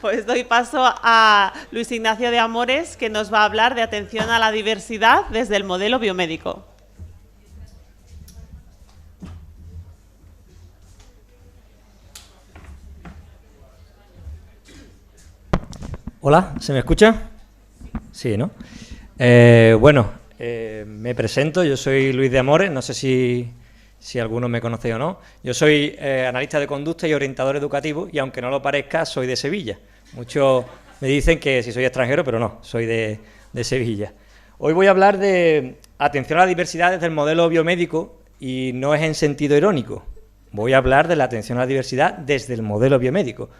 Pues doy paso a Luis Ignacio de Amores, que nos va a hablar de atención a la diversidad desde el modelo biomédico. Hola, ¿se me escucha? Sí, ¿no? Me presento, yo soy Luis de Amores, no sé si alguno me conoce o no. Yo soy analista de conducta y orientador educativo, y aunque no lo parezca, soy de Sevilla. Muchos me dicen que si soy extranjero, pero no, soy de Sevilla. Hoy voy a hablar de atención a la diversidad desde el modelo biomédico, y no es en sentido irónico. Voy a hablar de la atención a la diversidad desde el modelo biomédico.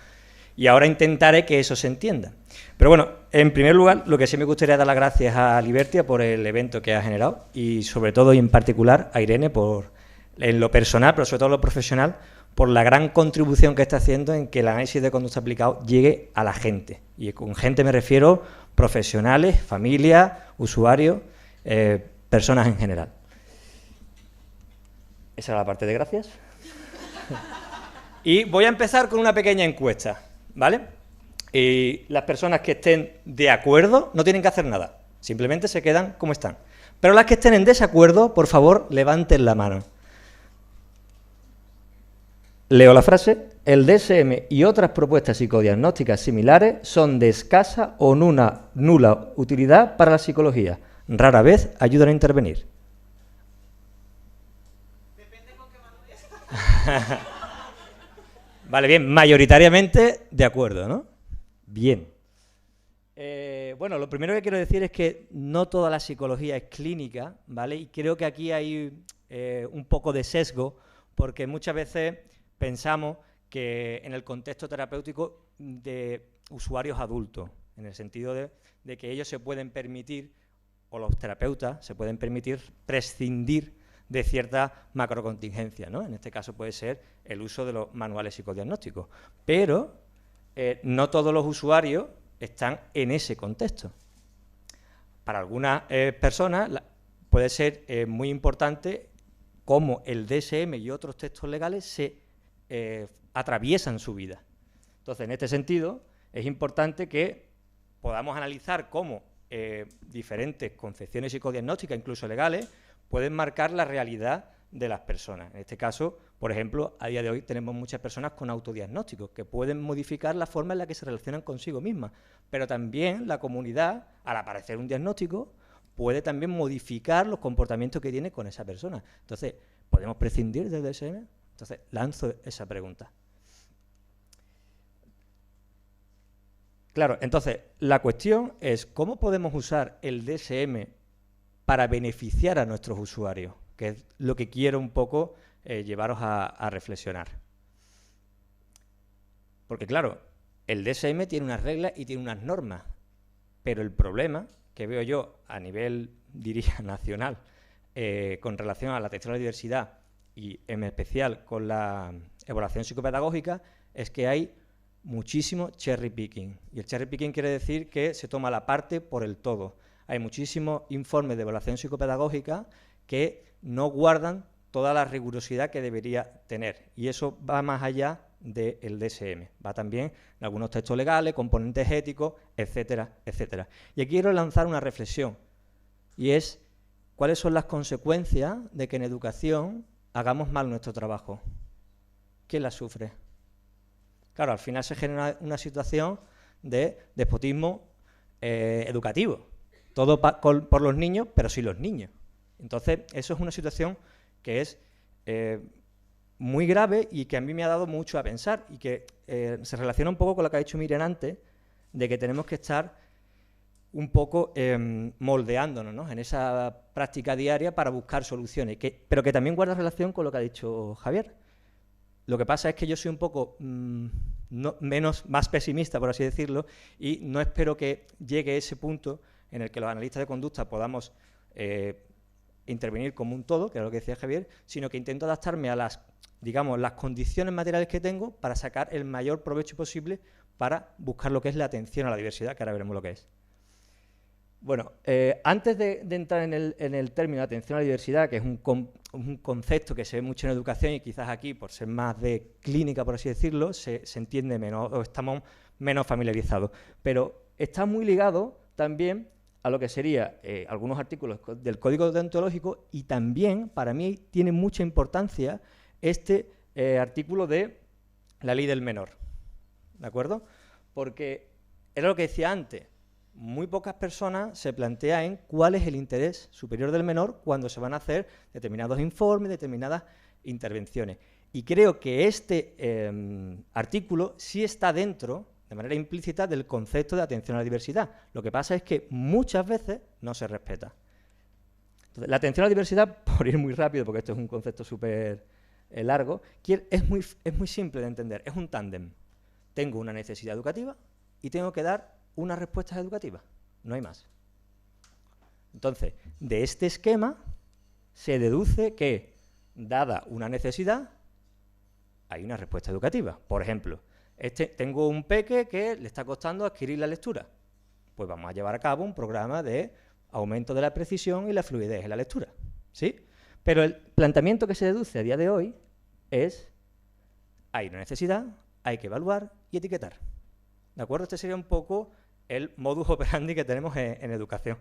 Y ahora intentaré que eso se entienda. Pero bueno, en primer lugar, lo que sí me gustaría dar las gracias a Libertia por el evento que ha generado, y sobre todo y en particular a Irene en lo personal, pero sobre todo en lo profesional, por la gran contribución que está haciendo en que el análisis de conducta aplicado llegue a la gente. Y con gente me refiero profesionales, familias, usuarios, personas en general. Esa era la parte de gracias. Y voy a empezar con una pequeña encuesta, ¿vale? Y las personas que estén de acuerdo no tienen que hacer nada, simplemente se quedan como están. Pero las que estén en desacuerdo, por favor, levanten la mano. Leo la frase: el DSM y otras propuestas psicodiagnósticas similares son de escasa o nula utilidad para la psicología. Rara vez ayudan a intervenir. Depende con qué mano des. Vale, bien, mayoritariamente de acuerdo, ¿no? Bien. Bueno, lo primero que quiero decir es que no toda la psicología es clínica, ¿vale? Y creo que aquí hay un poco de sesgo, porque muchas veces pensamos que en el contexto terapéutico de usuarios adultos, en el sentido de que ellos se pueden permitir, o los terapeutas se pueden permitir prescindir de cierta macrocontingencia, ¿no? En este caso puede ser el uso de los manuales psicodiagnósticos. Pero no todos los usuarios están en ese contexto. Para algunas personas puede ser muy importante cómo el DSM y otros textos legales se atraviesan su vida. Entonces, en este sentido, es importante que podamos analizar cómo diferentes concepciones psicodiagnósticas, incluso legales, pueden marcar la realidad de las personas. En este caso, por ejemplo, a día de hoy tenemos muchas personas con autodiagnósticos que pueden modificar la forma en la que se relacionan consigo mismas, pero también la comunidad, al aparecer un diagnóstico, puede también modificar los comportamientos que tiene con esa persona. Entonces, ¿podemos prescindir del DSM? Entonces, lanzo esa pregunta. Claro, entonces, la cuestión es cómo podemos usar el DSM para beneficiar a nuestros usuarios, que es lo que quiero un poco llevaros a reflexionar. Porque claro, el DSM tiene unas reglas y tiene unas normas, pero el problema que veo yo a nivel, diría, nacional, con relación a la atención a la diversidad y en especial con la evaluación psicopedagógica, es que hay muchísimo cherry picking. Y el cherry picking quiere decir que se toma la parte por el todo. Hay muchísimos informes de evaluación psicopedagógica que no guardan toda la rigurosidad que debería tener. Y eso va más allá del DSM. Va también en algunos textos legales, componentes éticos, etcétera, etcétera. Y aquí quiero lanzar una reflexión. Y es, ¿cuáles son las consecuencias de que en educación hagamos mal nuestro trabajo? ¿Quién las sufre? Claro, al final se genera una situación de despotismo educativo. Todo por los niños, pero sin los niños. Entonces, eso es una situación que es muy grave y que a mí me ha dado mucho a pensar y que se relaciona un poco con lo que ha dicho Miriam antes, de que tenemos que estar un poco moldeándonos, ¿no?, en esa práctica diaria para buscar soluciones, pero que también guarda relación con lo que ha dicho Javier. Lo que pasa es que yo soy un poco más pesimista, por así decirlo, y no espero que llegue ese punto en el que los analistas de conducta podamos intervenir como un todo, que es lo que decía Javier, sino que intento adaptarme a las condiciones materiales que tengo para sacar el mayor provecho posible para buscar lo que es la atención a la diversidad, que ahora veremos lo que es. Bueno, antes de entrar en el término de atención a la diversidad, que es un concepto que se ve mucho en educación y quizás aquí, por ser más de clínica, por así decirlo, se entiende menos o estamos menos familiarizados. Pero está muy ligado también a lo que sería algunos artículos del Código Deontológico y también, para mí, tiene mucha importancia este artículo de la Ley del Menor. ¿De acuerdo? Porque era lo que decía antes. Muy pocas personas se plantean cuál es el interés superior del menor cuando se van a hacer determinados informes, determinadas intervenciones. Y creo que este artículo sí está dentro, de manera implícita, del concepto de atención a la diversidad. Lo que pasa es que muchas veces no se respeta. Entonces, la atención a la diversidad, por ir muy rápido, porque esto es un concepto súper largo, es muy simple de entender. Es un tándem. Tengo una necesidad educativa y tengo que dar unas respuestas educativas, no hay más. Entonces, de este esquema se deduce que, dada una necesidad, hay una respuesta educativa. Por ejemplo, tengo un peque que le está costando adquirir la lectura. Pues vamos a llevar a cabo un programa de aumento de la precisión y la fluidez en la lectura, ¿sí? Pero el planteamiento que se deduce a día de hoy es, hay una necesidad, hay que evaluar y etiquetar. ¿De acuerdo? Este sería un poco el modus operandi que tenemos en educación.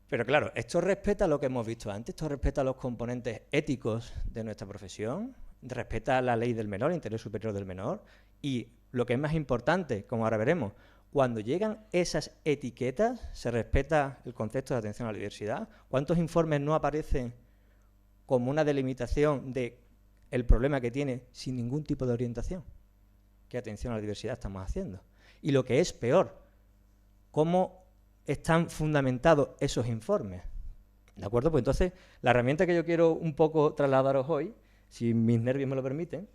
Pero claro, esto respeta lo que hemos visto antes, esto respeta los componentes éticos de nuestra profesión, respeta la ley del menor, el interés superior del menor, y lo que es más importante, como ahora veremos, cuando llegan esas etiquetas, se respeta el concepto de atención a la diversidad. ¿Cuántos informes no aparecen como una delimitación del problema que tiene sin ningún tipo de orientación? ¿Qué atención a la diversidad estamos haciendo? Y lo que es peor, ¿cómo están fundamentados esos informes? ¿De acuerdo? Pues entonces, la herramienta que yo quiero un poco trasladaros hoy, si mis nervios me lo permiten,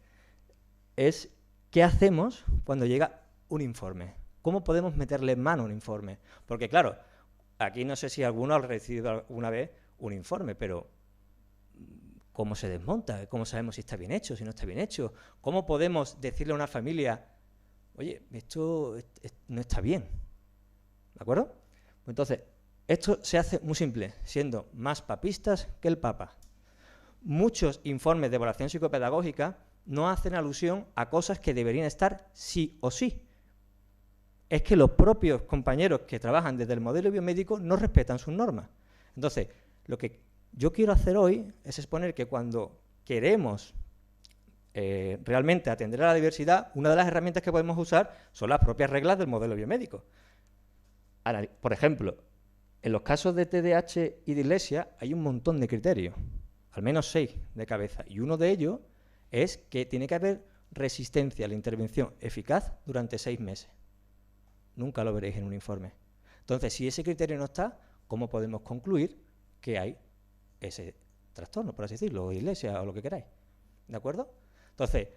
es ¿qué hacemos cuando llega un informe? ¿Cómo podemos meterle mano a un informe? Porque claro, aquí no sé si alguno ha recibido alguna vez un informe, pero ¿cómo se desmonta? ¿Cómo sabemos si está bien hecho, si no está bien hecho? ¿Cómo podemos decirle a una familia, oye, esto no está bien? ¿De acuerdo? Pues entonces, esto se hace muy simple, siendo más papistas que el Papa. Muchos informes de evaluación psicopedagógica no hacen alusión a cosas que deberían estar sí o sí. Es que los propios compañeros que trabajan desde el modelo biomédico no respetan sus normas. Entonces, lo que yo quiero hacer hoy es exponer que cuando queremos realmente atender a la diversidad, una de las herramientas que podemos usar son las propias reglas del modelo biomédico. Por ejemplo, en los casos de TDAH y dislexia hay un montón de criterios, al menos 6 de cabeza, y uno de ellos es que tiene que haber resistencia a la intervención eficaz durante 6 meses. Nunca lo veréis en un informe. Entonces, si ese criterio no está, ¿cómo podemos concluir que hay ese trastorno, por así decirlo, o dislexia, o lo que queráis? ¿De acuerdo? Entonces,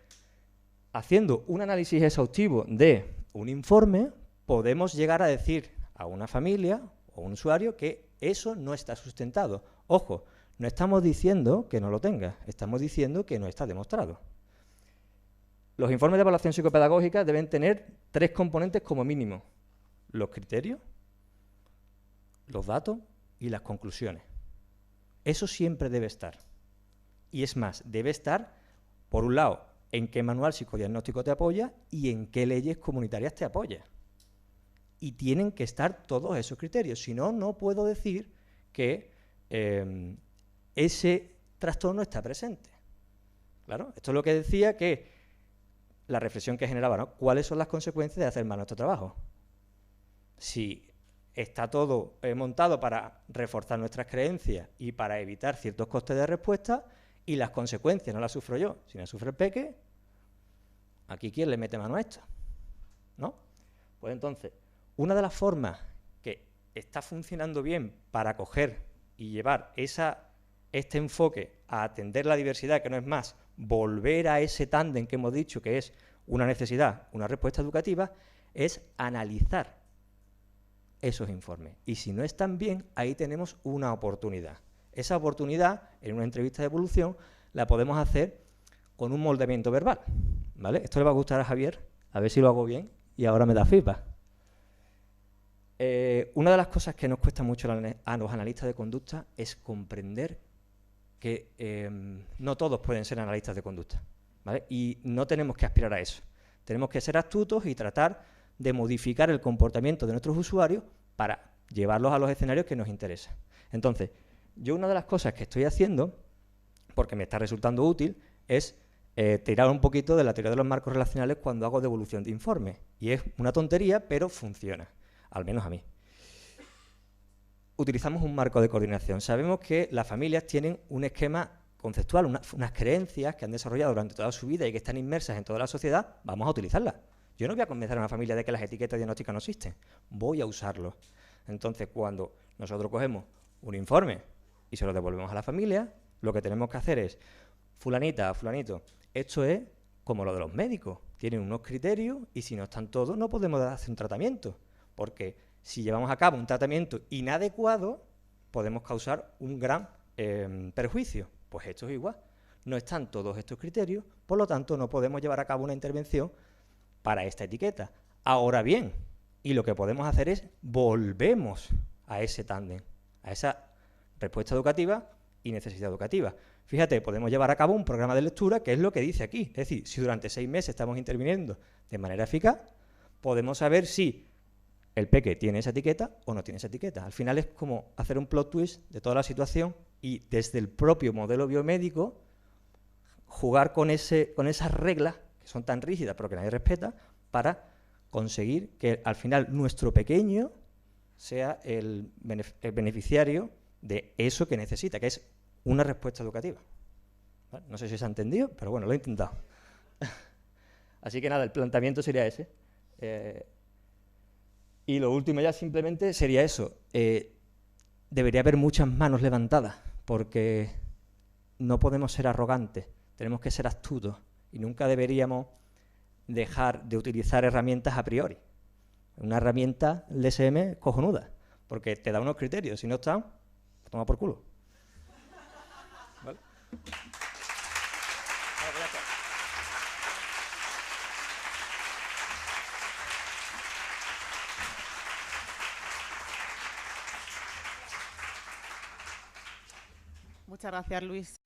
haciendo un análisis exhaustivo de un informe, podemos llegar a decir a una familia o un usuario que eso no está sustentado. Ojo, no estamos diciendo que no lo tenga, estamos diciendo que no está demostrado. Los informes de evaluación psicopedagógica deben tener 3 componentes como mínimo: los criterios, los datos y las conclusiones. Eso siempre debe estar. Y es más, debe estar, por un lado, en qué manual psicodiagnóstico te apoya y en qué leyes comunitarias te apoya. Y tienen que estar todos esos criterios. Si no, no puedo decir que ese trastorno está presente. Claro, esto es lo que decía que la reflexión que generaba, ¿no? ¿Cuáles son las consecuencias de hacer mal nuestro trabajo? Si está todo montado para reforzar nuestras creencias y para evitar ciertos costes de respuesta, y las consecuencias no las sufro yo, sino las sufre el peque, ¿aquí quién le mete mano a esto? ¿No? Pues entonces, una de las formas que está funcionando bien para coger y llevar este enfoque a atender la diversidad, que no es más volver a ese tándem que hemos dicho que es una necesidad, una respuesta educativa, es analizar esos informes. Y si no están bien, ahí tenemos una oportunidad. Esa oportunidad, en una entrevista de evolución, la podemos hacer con un moldeamiento verbal, ¿vale? Esto le va a gustar a Javier, a ver si lo hago bien, y ahora me da feedback. Una de las cosas que nos cuesta mucho a los analistas de conducta es comprender que no todos pueden ser analistas de conducta, ¿vale? Y no tenemos que aspirar a eso. Tenemos que ser astutos y tratar de modificar el comportamiento de nuestros usuarios para llevarlos a los escenarios que nos interesan. Entonces, yo una de las cosas que estoy haciendo, porque me está resultando útil, es tirar un poquito de la teoría de los marcos relacionales cuando hago devolución de informes. Y es una tontería, pero funciona, al menos a mí. Utilizamos un marco de coordinación. Sabemos que las familias tienen un esquema conceptual, unas creencias que han desarrollado durante toda su vida y que están inmersas en toda la sociedad. Vamos a utilizarlas. Yo no voy a convencer a una familia de que las etiquetas diagnósticas no existen. Voy a usarlos. Entonces, cuando nosotros cogemos un informe y se lo devolvemos a la familia, lo que tenemos que hacer es, fulanita, fulanito, esto es como lo de los médicos. Tienen unos criterios y si no están todos no podemos hacer un tratamiento. Porque si llevamos a cabo un tratamiento inadecuado, podemos causar un gran perjuicio. Pues esto es igual. No están todos estos criterios, por lo tanto no podemos llevar a cabo una intervención para esta etiqueta. Ahora bien, y lo que podemos hacer es volvemos a ese tándem, a esa respuesta educativa y necesidad educativa. Fíjate, podemos llevar a cabo un programa de lectura, que es lo que dice aquí. Es decir, si durante 6 meses estamos interviniendo de manera eficaz, podemos saber si el peque tiene esa etiqueta o no tiene esa etiqueta. Al final es como hacer un plot twist de toda la situación y desde el propio modelo biomédico jugar con esas reglas que son tan rígidas pero que nadie respeta para conseguir que al final nuestro pequeño sea el beneficiario de eso que necesita, que es una respuesta educativa. ¿Vale? No sé si se ha entendido, pero bueno, lo he intentado. Así que nada, el planteamiento sería ese. Y lo último ya simplemente sería eso. Debería haber muchas manos levantadas, porque no podemos ser arrogantes, tenemos que ser astutos y nunca deberíamos dejar de utilizar herramientas a priori. Una herramienta, el DSM, cojonuda, porque te da unos criterios, si no están, toma por culo. ¿Vale? Muchas gracias, Luis.